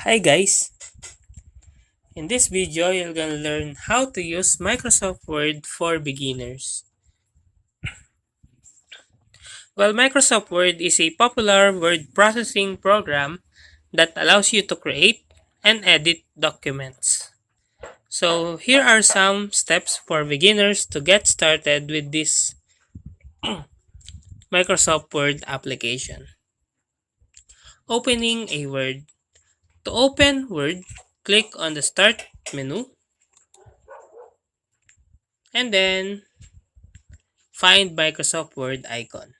Hi guys, in this video you're gonna learn how to use Microsoft Word for beginners. Well, Microsoft Word is a popular word processing program that allows you to create and edit documents. So here are some steps for beginners to get started with this Microsoft Word application. Opening a Word. To open Word, click on the Start menu and then find Microsoft Word icon.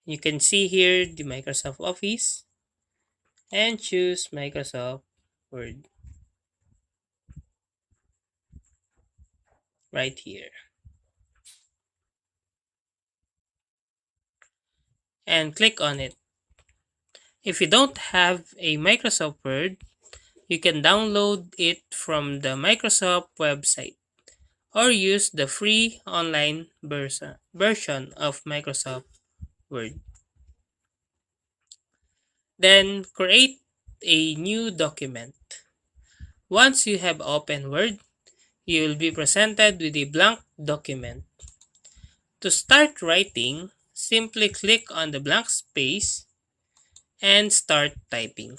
You can see here the Microsoft Office and choose Microsoft Word right here and click on it. If you don't have a Microsoft Word, you can download it from the Microsoft website or use the free online version of Microsoft Word. Then create a new document. Once you have opened Word, you will be presented with a blank document. To start writing, simply click on the blank space and start typing.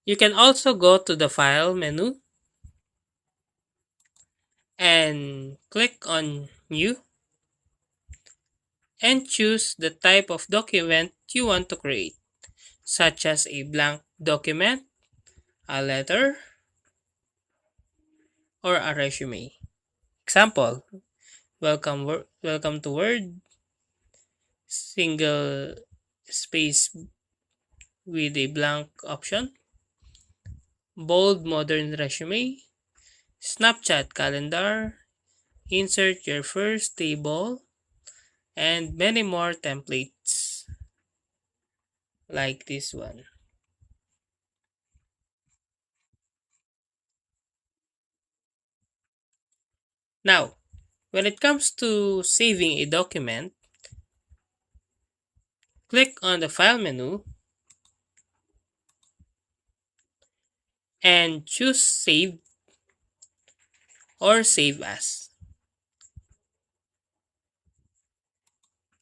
You can also go to the File menu and click on New and choose the type of document you want to create, such as a blank document, a letter, or a resume. Example, welcome to Word, single space with a blank option, bold modern resume, Snapchat calendar, insert your first table, and many more templates like this one. Now, when it comes to saving a document, click on the File menu and choose Save or Save As.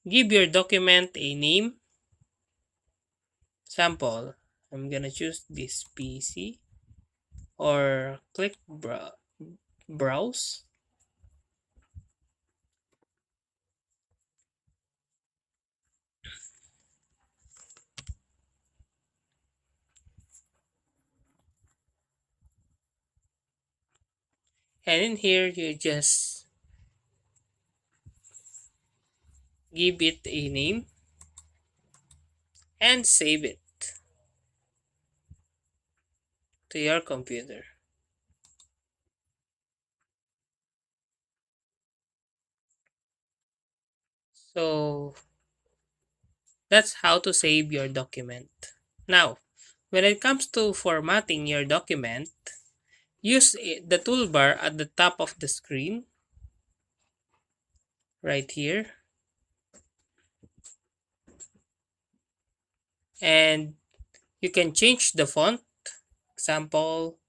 Give your document a name. Sample, I'm gonna choose this PC or click Browse. And in here, you just give it a name and save it to your computer. So that's how to save your document. Now, when it comes to formatting your document, use the toolbar at the top of the screen right here and you can change the font. Example,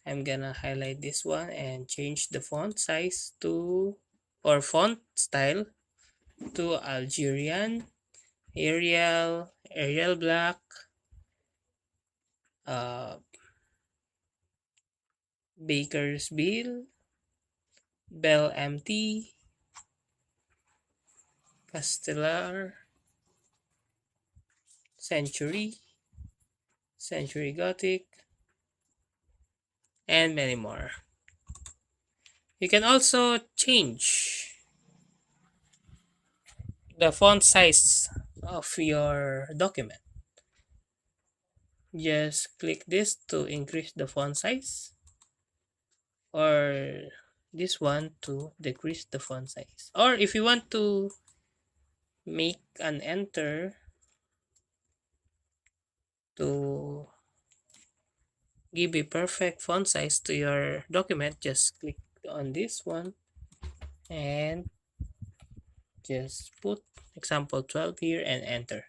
I'm gonna highlight this one and change the font size to or font style to Algerian, Arial Black, uh, Baker's Bill, Bell MT, Castellar, Century, Century Gothic, and many more. You can also change the font size of your document. Just click this to increase the font size or this one to decrease the font size. Or if you want to make an enter to give a perfect font size to your document, just click on this one and just put example 12 here and enter.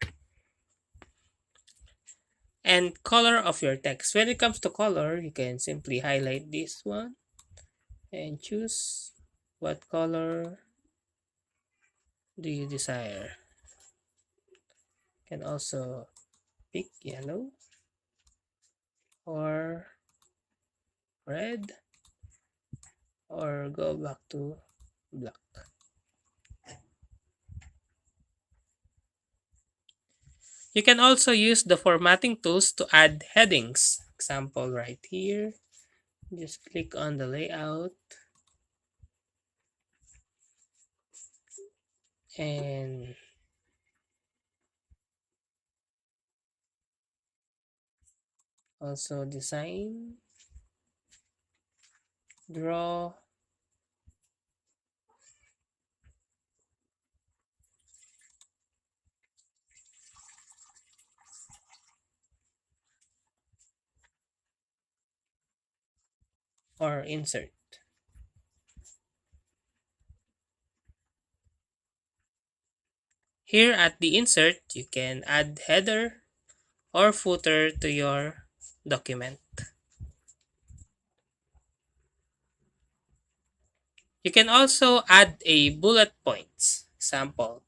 And color of your text. When it comes to color, you can simply highlight this one and choose what color do you desire. You can also pick yellow or red or go back to black. You can also use the formatting tools to add headings. Example right here. Just click on the layout and also design, draw, or insert. Here at the insert, you can add header or footer to your document. You can also add a bullet points. Example,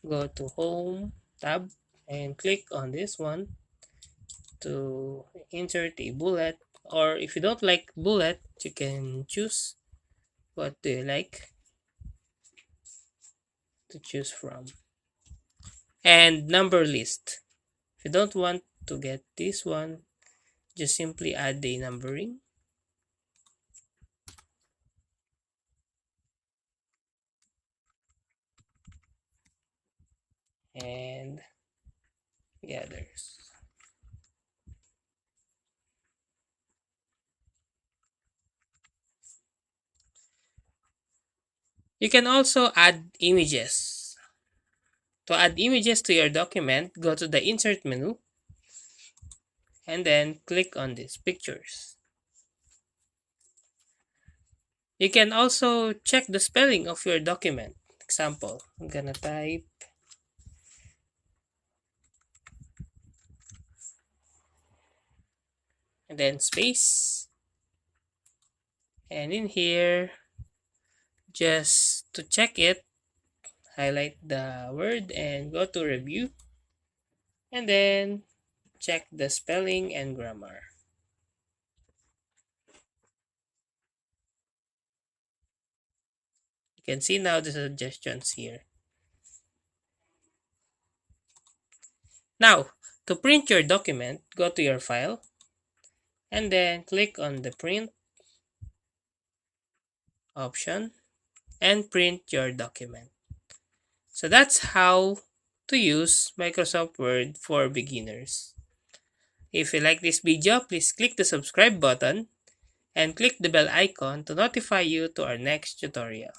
go to home tab and click on this one to insert a bullet, or if you don't like bullet, you can choose what do you like to choose from. And number list. If you don't want to get this one, just simply add the numbering. And the others. You can also add images. To add images to your document, go to the insert menu and then click on these pictures. You can also check the spelling of your document. Example, I'm gonna type and then space. And in here, just to check it, highlight the word and go to review. And then check the spelling and grammar. You can see now the suggestions here. Now, to print your document, go to your file and then click on the print option and print your document. So that's how to use Microsoft Word for beginners. If you like this video, please click the subscribe button and click the bell icon to notify you to our next tutorial.